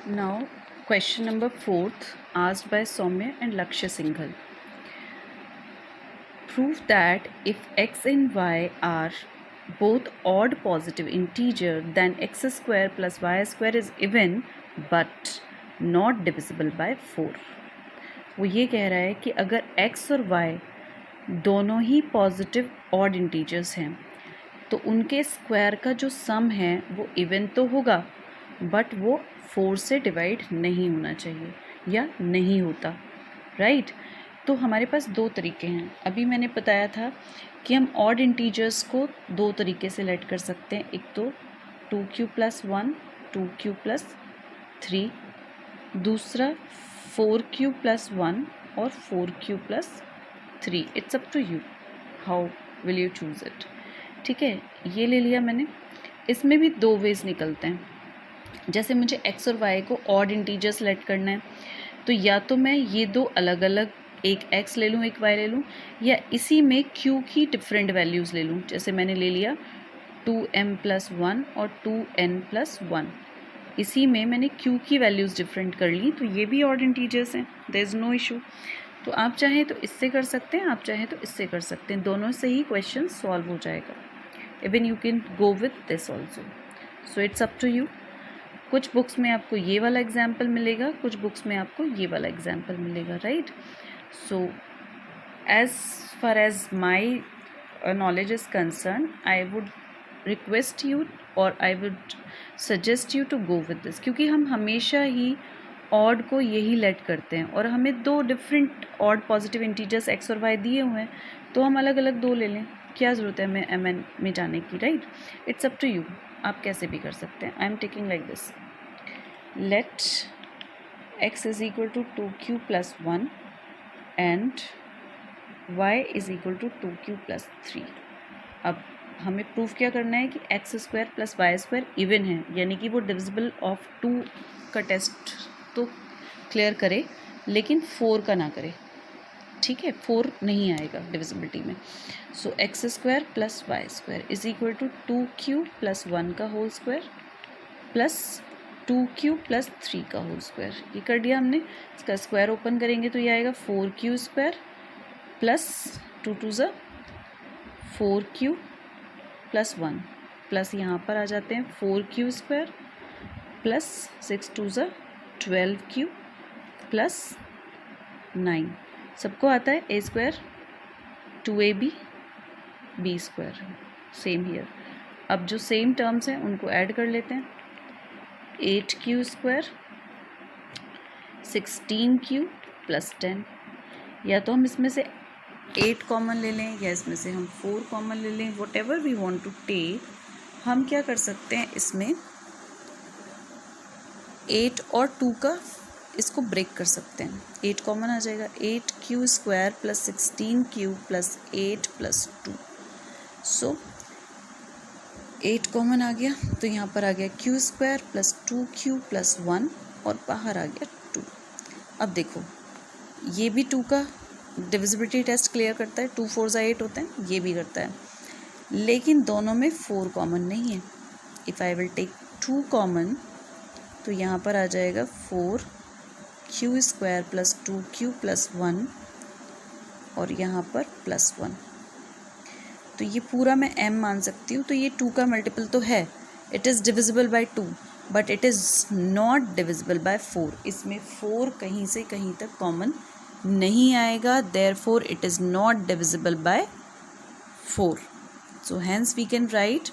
Now, question number 4th, asked by Soumya and Lakshya Singhal. Prove that if x and y are both odd positive integer, then x square plus y square is even but not divisible by 4. वो ये कह रहा है कि अगर x और y दोनों ही positive odd integers हैं तो उनके स्क्वायर का जो सम है वो इवन तो होगा बट वो 4 से डिवाइड नहीं होना चाहिए या नहीं होता, राइट। तो हमारे पास दो तरीके हैं। अभी मैंने बताया था कि हम ऑड इंटीजर्स को दो तरीके से लेट कर सकते हैं। एक तो 2q + 1 2q + 3, दूसरा 4q + 1 और 4q + 3। It's up to you how will you choose it. ठीक है, ये ले लिया मैंने। इसमें भी दो वेज निकलते हैं। जैसे मुझे x और y को ऑड इंटीजर सेलेक्ट करना है तो या तो मैं ये दो अलग अलग, एक x ले लूँ एक y ले लूँ, या इसी में q की डिफरेंट वैल्यूज़ ले लूँ। जैसे मैंने ले लिया 2m + 1 और 2n + 1, इसी में मैंने q की वैल्यूज़ डिफरेंट कर ली, तो ये भी ऑड इंटीजर्स हैं, देयर इज़ नो इशू। तो आप चाहें तो इससे कर सकते हैं, आप चाहें तो इससे कर सकते हैं, दोनों से ही क्वेश्चन सॉल्व हो जाएगा। Even you can go with this also, so it's up to you. कुछ बुक्स में आपको ये वाला एग्जाम्पल मिलेगा, कुछ बुक्स में आपको ये वाला एग्जाम्पल मिलेगा, right. So as far as my knowledge is concerned, I would request you और I would suggest you to go with this, क्योंकि हम हमेशा ही ऑड को यही लेट करते हैं और हमें दो different odd positive integers x और y दिए हुए हैं, तो हम अलग अलग दो ले लें। क्या ज़रूरत है हमें mn में जाने की, right. It's up to you, आप कैसे भी कर सकते हैं। I am taking like this, let x = 2q + 1 and y = 2q + 3। अब हमें प्रूफ क्या करना है कि x² + y² इवन है, यानी कि वो डिविजिबल ऑफ 2 का टेस्ट तो क्लियर करे लेकिन 4 का ना करे, ठीक है। 4 नहीं आएगा डिविजिबिलिटी में। सो x² + y² = 2q + 1 का होल स्क्वायर प्लस 2q + 3 का होल स्क्वायर। ये कर दिया हमने। इसका स्क्वायर ओपन करेंगे तो ये आएगा 4q² प्लस 2 2 ज़ा 4q + 1 प्लस यहाँ पर आ जाते हैं 4q² प्लस 6 2 ज़ा 12q प्लस 9। सबको आता है a² 2ab b², same here. अब जो सेम टर्म्स हैं उनको ऐड कर लेते हैं। 8q² 16q + 10। या तो हम इसमें से 8 कॉमन ले लें या इसमें से हम 4 कॉमन ले लें, whatever we want to take. हम क्या कर सकते हैं, इसमें 8 और 2 का इसको ब्रेक कर सकते हैं। 8 कॉमन आ जाएगा, 8q² + 16q + 8 + 2। सो 8 कॉमन आ गया तो यहाँ पर आ गया q² + 2q + 1 और बाहर आ गया 2। अब देखो ये भी 2 का डिविजिबिलिटी टेस्ट क्लियर करता है, 2 4 ज़ा 8 होते हैं, ये भी करता है, लेकिन दोनों में 4 कॉमन नहीं है। If I will take 2 common तो यहाँ पर आ जाएगा 4q² + 2q + 1 और यहाँ पर +1। तो ये पूरा मैं m मान सकती हूँ। तो ये 2 का मल्टीपल तो है, it is divisible by 2 but it is not divisible by 4। इसमें 4 कहीं से कहीं तक कॉमन नहीं आएगा, therefore it is not divisible by 4। So hence we can write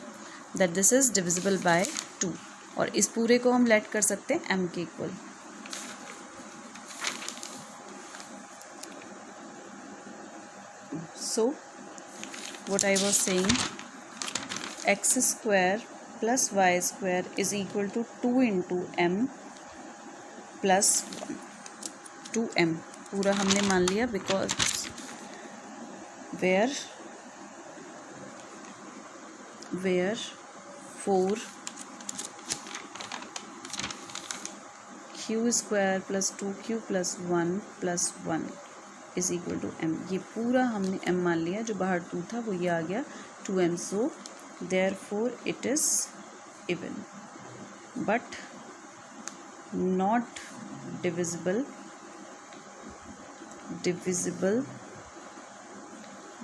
that this is divisible by 2। और इस पूरे को हम लेट कर सकते हैं m के equal. So what I was saying, x² + y² = 2 × m + 1। 2m पूरा हमने मान लिया because where 4q² + 2q + 1 + 1 = m। ये पूरा हमने m मान लिया, जो बाहर 2 था वो ये आ गया 2m। So therefore it is even, but not divisible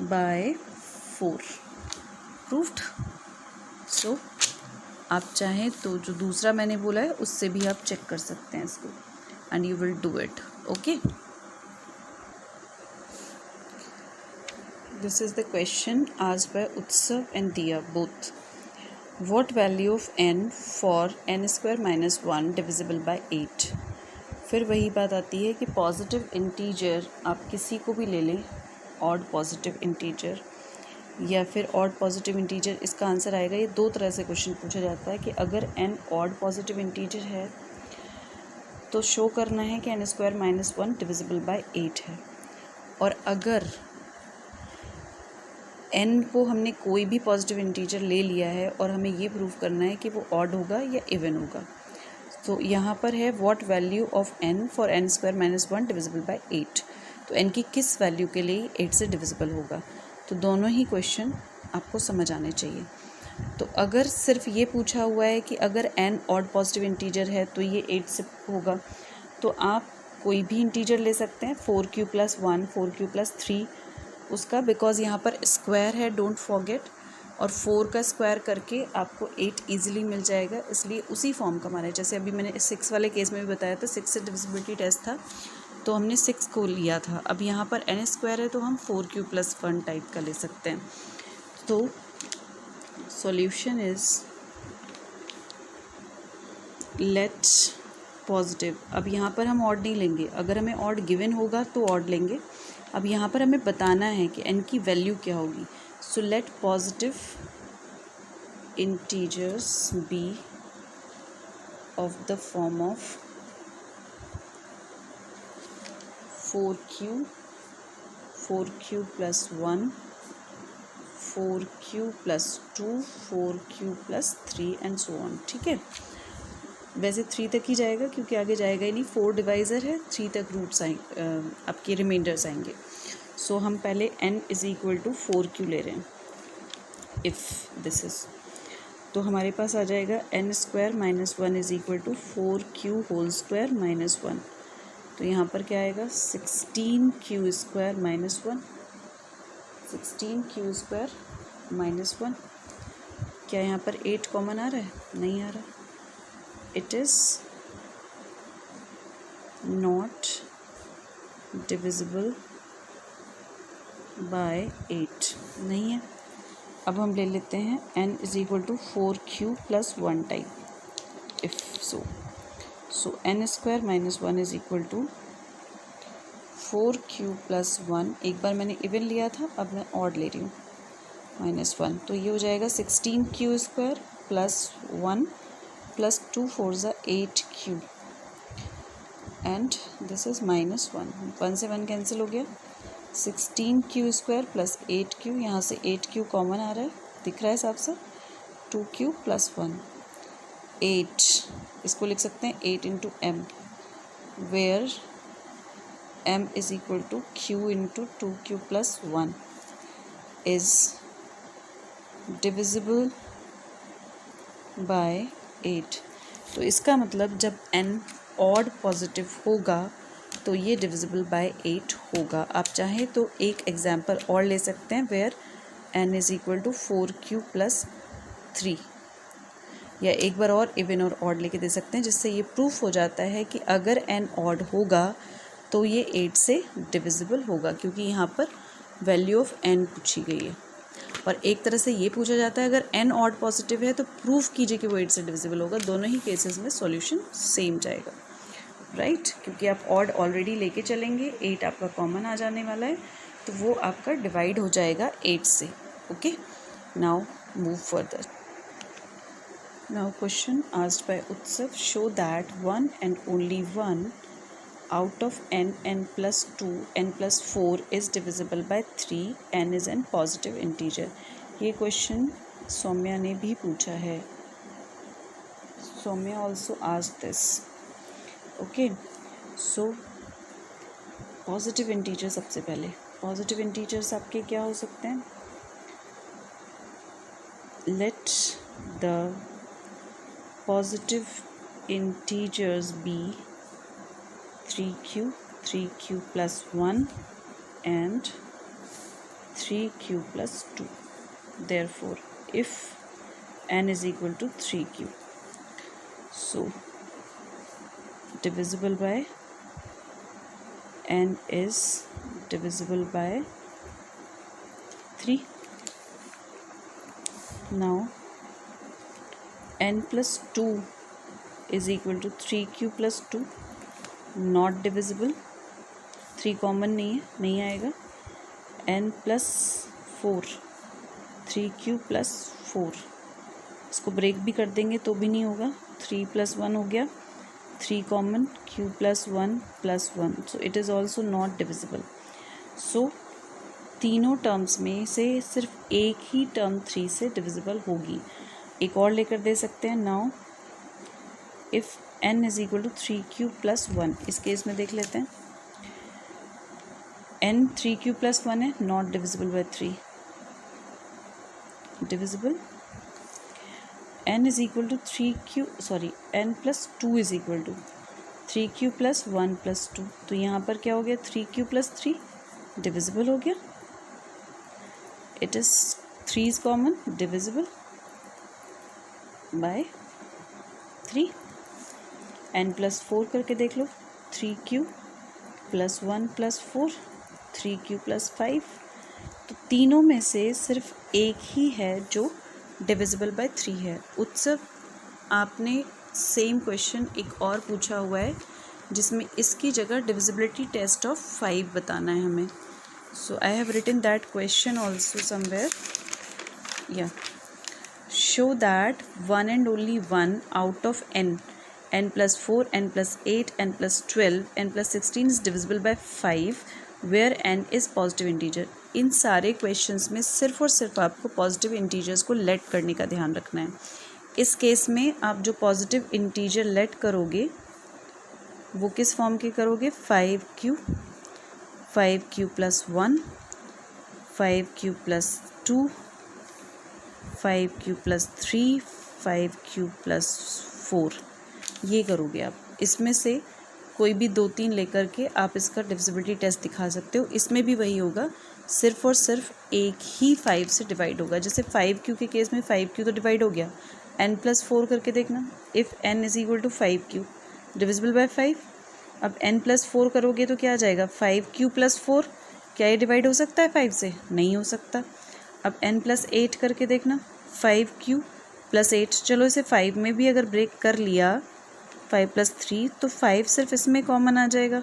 by 4. Proved. So आप चाहें तो जो दूसरा मैंने बोला है उससे भी आप चेक कर सकते हैं इसको, and you will do it. Okay, this is the question asked by Utsav and Diya both. What value of n for n square minus 1 divisible by 8? फिर वही बात आती है कि पॉजिटिव इंटीजर आप किसी को भी ले लें, ऑड पॉजिटिव इंटीजर या फिर ऑड पॉजिटिव इंटीजर, इसका आंसर आएगा. ये दो तरह से क्वेश्चन पूछा जाता है कि अगर n ऑड पॉजिटिव इंटीजर है तो शो करना है कि n square minus 1 divisible by 8 है, और अगर n को हमने कोई भी पॉजिटिव इंटीजर ले लिया है और हमें ये प्रूव करना है कि वो ऑड होगा या इवन होगा. तो यहाँ पर है what value of n for n square minus 1 divisible by 8. तो n की किस वैल्यू के लिए 8 से डिविजिबल होगा. तो दोनों ही क्वेश्चन आपको समझ आने चाहिए. तो अगर सिर्फ ये पूछा हुआ है कि अगर n ऑड पॉजिटिव इंटीजर है तो ये 8 से होगा, तो आप कोई भी इंटीजर ले सकते हैं, 4q + 1, 4q + 3 उसका, बिकॉज यहाँ पर स्क्वायर है, डोंट फॉरगेट, और 4 का स्क्वायर करके आपको 8 ईजिली मिल जाएगा. इसलिए उसी फॉर्म का माना है. जैसे अभी मैंने 6 वाले केस में भी बताया था, 6 से डिविजिबिलिटी टेस्ट था तो हमने 6 को लिया था. अब यहाँ पर n स्क्वायर है तो हम 4q + 1 टाइप का ले सकते हैं. तो सॉल्यूशन इज लेट पॉजिटिव. अब यहाँ पर हम ऑड नहीं लेंगे, अगर हमें ऑड गिवन होगा तो ऑड लेंगे. अब यहाँ पर हमें बताना है कि n की वैल्यू क्या होगी. So let positive integers be of the form of 4q + 1, 4q + 2, 4q + 3 and so on. ठीक है, वैसे 3 तक ही जाएगा क्योंकि आगे जाएगा ही नहीं, 4 डिवाइज़र है, 3 तक रूट्स आपके रिमाइंडर्स आएंगे. सो हम पहले n = 4q ले रहे हैं. इफ़ दिस इज़, तो हमारे पास आ जाएगा n square minus 1 = 4q whole square minus 1. तो यहाँ पर क्या आएगा, 16q square minus 1, 16q square minus 1. क्या यहाँ पर 8 कॉमन आ रहा है? नहीं आ रहा. It is not divisible by 8, नहीं है. अब हम ले लेते हैं n = 4q + 1 type. If so n square minus 1 = 4q + 1. एक बार मैंने इवन लिया था, अब मैं ऑड ले रही हूँ, -1. तो ये हो जाएगा 16q square + 1 + 2 4 = 8q and this is -1. 1 से 1 कैंसिल हो गया. 16q स्क्वायर + 8q, यहाँ से 8q कॉमन आ रहा है, दिख रहा है साफ से. 2q + 1, 8. इसको लिख सकते हैं 8 × m, where m = q × 2q + 1 is divisible by 8. तो इसका मतलब जब n ऑड पॉजिटिव होगा तो ये डिविजिबल बाय 8 होगा. आप चाहें तो एक एग्जाम्पल और ले सकते हैं, वेयर n = 4q + 3, या एक बार और इवन और ऑड लेके दे सकते हैं, जिससे ये प्रूफ हो जाता है कि अगर n ऑड होगा तो ये 8 से डिविजिबल होगा, क्योंकि यहाँ पर वैल्यू ऑफ n पूछी गई है. और एक तरह से ये पूछा जाता है अगर n ऑड पॉजिटिव है तो प्रूफ कीजिए कि वो 8 से डिविजिबल होगा. दोनों ही केसेस में सॉल्यूशन सेम जाएगा, राइट, क्योंकि आप ऑड ऑलरेडी लेके चलेंगे, 8 आपका कॉमन आ जाने वाला है, तो वो आपका डिवाइड हो जाएगा 8 से. Okay, now move further. Now question asked by उत्सव, show that 1 and only 1 out of n + 2, n + 4 is divisible by 3, n is an positive integer. ये क्वेश्चन सौम्या ने भी पूछा है. Saumya also asked this. Okay, so positive integer. सबसे पहले positive integers आपके क्या हो सकते हैं. Let the positive integers be 3q plus 1 and 3q plus 2. Therefore, if n is equal to 3q, so divisible by n is divisible by 3. Now n plus 2 is equal to 3q plus 2, not divisible, 3 common नहीं आएगा. n plus 4, 3q plus 4, इसको break भी कर देंगे तो भी नहीं होगा. 3 plus 1 हो गया, 3 common, q plus 1 plus 1, so it is also not divisible. So तीनों टर्म्स में से सिर्फ एक ही टर्म 3 से डिविजिबल होगी. एक और लेकर दे सकते हैं. Now if n is equal to 3q plus 1, इस केस में देख लेते हैं. n 3q plus 1 है, not divisible by 3, divisible. n is equal to 3q, sorry n plus 2 is equal to 3q plus 1 plus 2, तो यहाँ पर क्या हो गया, 3q plus 3 डिविजिबल हो गया. It is 3 is common, divisible by 3. n plus 4 करके देख लो, 3q plus 1 plus 4, 3q plus 5. तो तीनों में से सिर्फ एक ही है जो डिविजिबल बाय 3 है. उत्सव, आपने सेम क्वेश्चन एक और पूछा हुआ है जिसमें इसकी जगह डिविजिबिलिटी टेस्ट ऑफ 5 बताना है हमें. So I have written that question also somewhere. या show that one and only one out of n plus 4, n plus 8, n plus 12, n plus 16 is divisible by 5 where n is positive integer. इन सारे questions में सिर्फ और सिर्फ आपको positive integers को late करने का ध्यान रखना है. इस केस में आप जो पॉजिटिव इंटीजर लेट करोगे वो किस फॉर्म के करोगे, 5q plus 1, 5q plus 2, 5q plus 3, 5q plus 4, ये करोगे आप. इसमें से कोई भी 2-3 लेकर के आप इसका डिविजिबिलिटी टेस्ट दिखा सकते हो. इसमें भी वही होगा, सिर्फ और सिर्फ एक ही 5 से डिवाइड होगा. जैसे 5q के केस में 5q तो डिवाइड हो गया, n plus 4 करके देखना. If n is equal to 5q divisible by 5. अब n plus 4 करोगे तो क्या आ जाएगा, 5q plus 4. क्या ये डिवाइड हो सकता है 5 से, नहीं हो सकता. अब n plus 8 करके देखना, 5q plus 8, चलो इसे 5 में भी अगर ब्रेक कर लिया, 5 plus 3, तो 5 सिर्फ इसमें कॉमन आ जाएगा,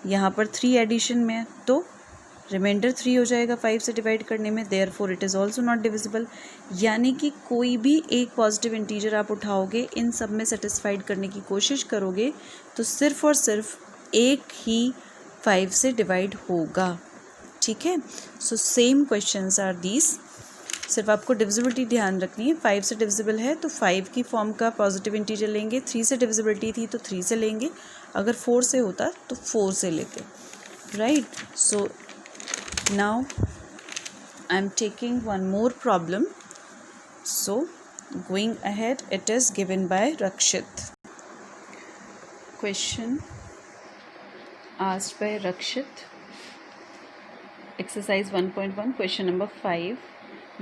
यहाँ पर 3 एडिशन में है तो रिमाइंडर 3 हो जाएगा 5 से डिवाइड करने में. Therefore it is also not divisible. यानी कि कोई भी एक पॉजिटिव इंटीजर आप उठाओगे, इन सब में सेटिस्फाइड करने की कोशिश करोगे तो सिर्फ और सिर्फ एक ही 5 से डिवाइड होगा. ठीक है. So same questions are these. सिर्फ आपको डिविजिबिलिटी ध्यान रखनी है. 5 से डिविजिबल है तो 5 की फॉर्म का पॉजिटिव इंटीजर लेंगे. 3 से डिविजिबिलिटी थी तो 3 से लेंगे. अगर 4 से होता तो 4 से लेते. Right. So now I am taking one more problem. So going ahead, it is given by Rakshit. Question asked by Rakshit. Exercise 1.1, question number 5.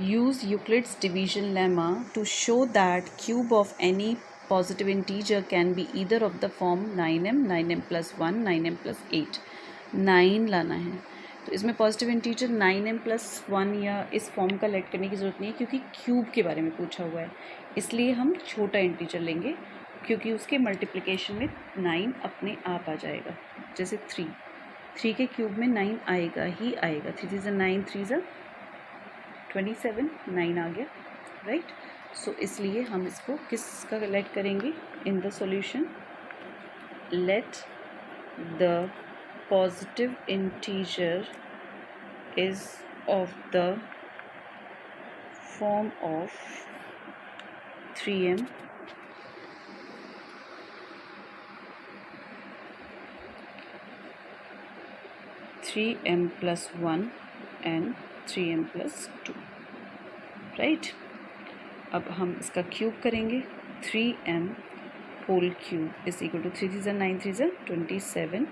Use Euclid's division lemma to show that cube of any positive integer can be either of the form 9m, 9m plus 1, 9m plus 8. 9 लाना है तो इसमें positive integer 9m plus 1 या इस form का late करने की ज़रूरत नहीं है क्योंकि क्यूब के बारे में पूछा हुआ है. इसलिए हम छोटा इंटीजर लेंगे क्योंकि उसके मल्टीप्लिकेशन में 9 अपने आप आ जाएगा. जैसे 3 के क्यूब में 9 आएगा ही आएगा. 3 × 9, 3 × 27, 9 आ गया. राइट. सो इसलिए हम इसको किसका लेट करेंगे in the solution. Let the positive integer is of the form of 3m, 3m plus 1 and 3m plus 2. Right. अब हम इसका क्यूब करेंगे. 3m whole cube is equal to 3 3 9 3 27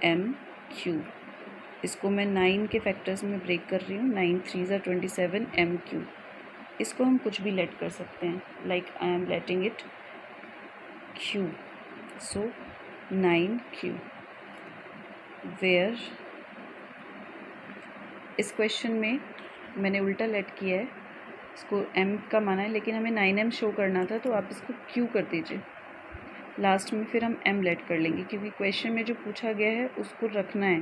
m cube. इसको मैं 9 के फैक्टर्स में ब्रेक कर रही हूँ। 9 3 27 m क्यूब। इसको हम कुछ भी लेट कर सकते हैं, like I am letting it cube, so 9 cube. Where इस क्वेश्चन में मैंने उल्टा लेट किया है, इसको m का माना है, लेकिन हमें 9m शो करना था, तो आप इसको q कर दीजिए। लास्ट में फिर हम m लेट कर लेंगे, क्योंकि क्वेश्चन में जो पूछा गया है उसको रखना है,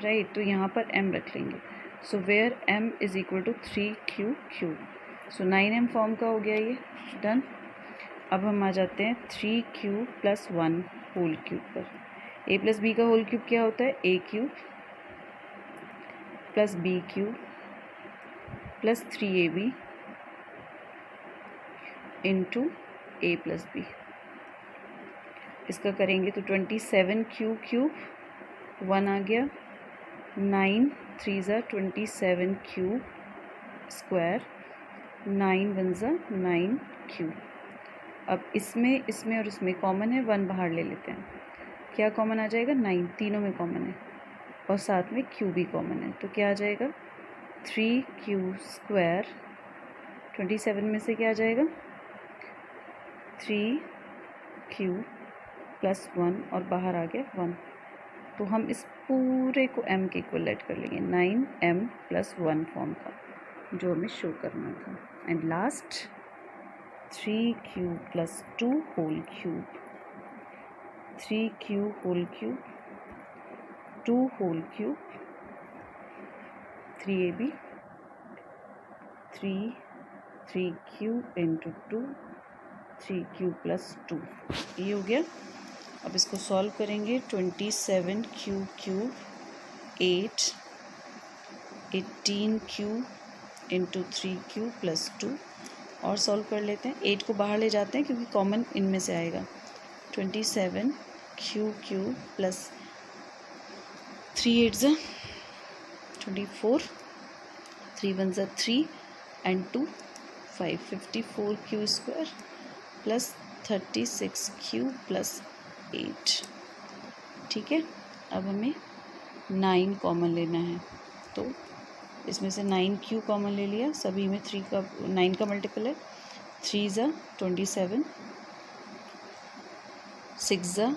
राइट। तो यहाँ पर m रख लेंगे। So where m is equal to 3q cube. So 9m form का हो गया ये, डन। अब हम आ जाते हैं 3q प्लस 1 होल क्यूब पर। a प्लस बी का होल क्यूब क्या होता है? a cube plus B cube plus 3ab into a plus B. इसका करेंगे तो 27q क्यूब, 1 आ गया, 9 3 27 क्यूब स्क्वायर, 9 1 9 क्यूब। अब इसमें और इसमें कॉमन है, 1 बाहर ले लेते हैं। क्या कॉमन आ जाएगा? 9, तीनों में कॉमन है, और साथ में क्यू भी कॉमन है, तो क्या आ जाएगा? 3q square. 27 में से क्या आ जाएगा? 3q प्लस 1, और बाहर आ गया 1। तो हम इस पूरे को m के इक्वल लेट कर लेंगे, 9m प्लस 1 फॉर्म का, जो हमें शो करना था। And last 3q plus 2 whole cube, 3q whole cube, 2 whole cube, 3ab, 3q into 2, 3q plus 2, ये हो गया। अब इसको सॉल्व करेंगे। 27q cube 8, 18q into 3q plus 2, और सॉल्व कर लेते हैं। 8 को बाहर ले जाते हैं क्योंकि कॉमन इनमें से आएगा। 27q cube plus 3 8 24, 3 1 3 and 2 5, 54q square plus 36q plus 8। ठीक है, अब हमें 9 कॉमन लेना है, तो इसमें से 9q कॉमन ले लिया, सभी में 9 का मल्टीपल है। 3 27, 6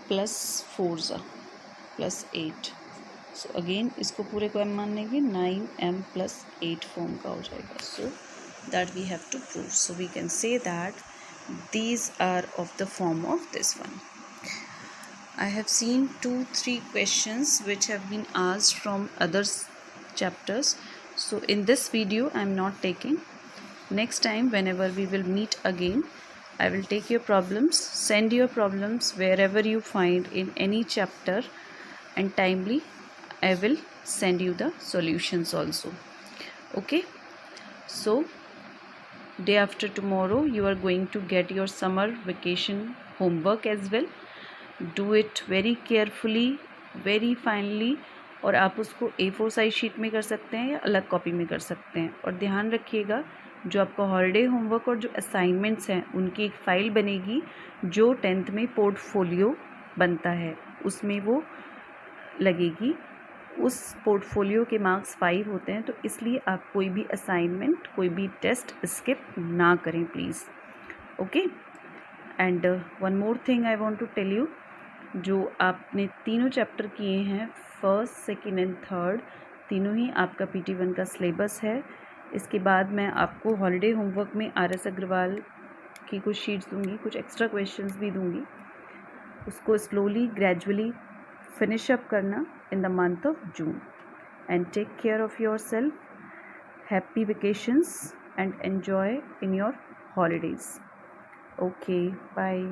प्लस 4 प्लस 8। सो अगेन इसको पूरे को m मान लेंगे, 9m प्लस 8 फॉर्म का हो जाएगा। So that we have to prove. So we can say that these are of the form of this one. I have seen 2-3 questions which have been asked from other chapters. So in this video I am not taking. Next time whenever we will meet again, I will take your problems, send your problems wherever you find in any chapter, and timely I will send you the solutions also. Okay, so day after tomorrow you are going to get your summer vacation homework as well. Do it very carefully, very finely, और आप उसको A4 size sheet में कर सकते हैं या अलग copy में कर सकते हैं। और ध्यान रखिएगा, जो आपका हॉलीडे होमवर्क और जो असाइनमेंट्स हैं उनकी एक फ़ाइल बनेगी जो 10th में पोर्टफोलियो बनता है, उसमें वो लगेगी। उस पोर्टफोलियो के मार्क्स 5 होते हैं, तो इसलिए आप कोई भी असाइनमेंट, कोई भी टेस्ट स्किप ना करें please. Okay, and one more thing I want to tell you, जो आपने तीनों चैप्टर किए हैं, फर्स्ट सेकेंड एंड थर्ड, तीनों ही आपका PT1 का सिलेबस है। इसके बाद मैं आपको हॉलीडे होमवर्क में RS अग्रवाल की कुछ शीट्स दूंगी, कुछ एक्स्ट्रा क्वेश्चंस भी दूंगी। उसको स्लोली ग्रेजुअली finish up करना in the month of June, and take care of yourself. Happy vacations and enjoy in your holidays. Okay, bye.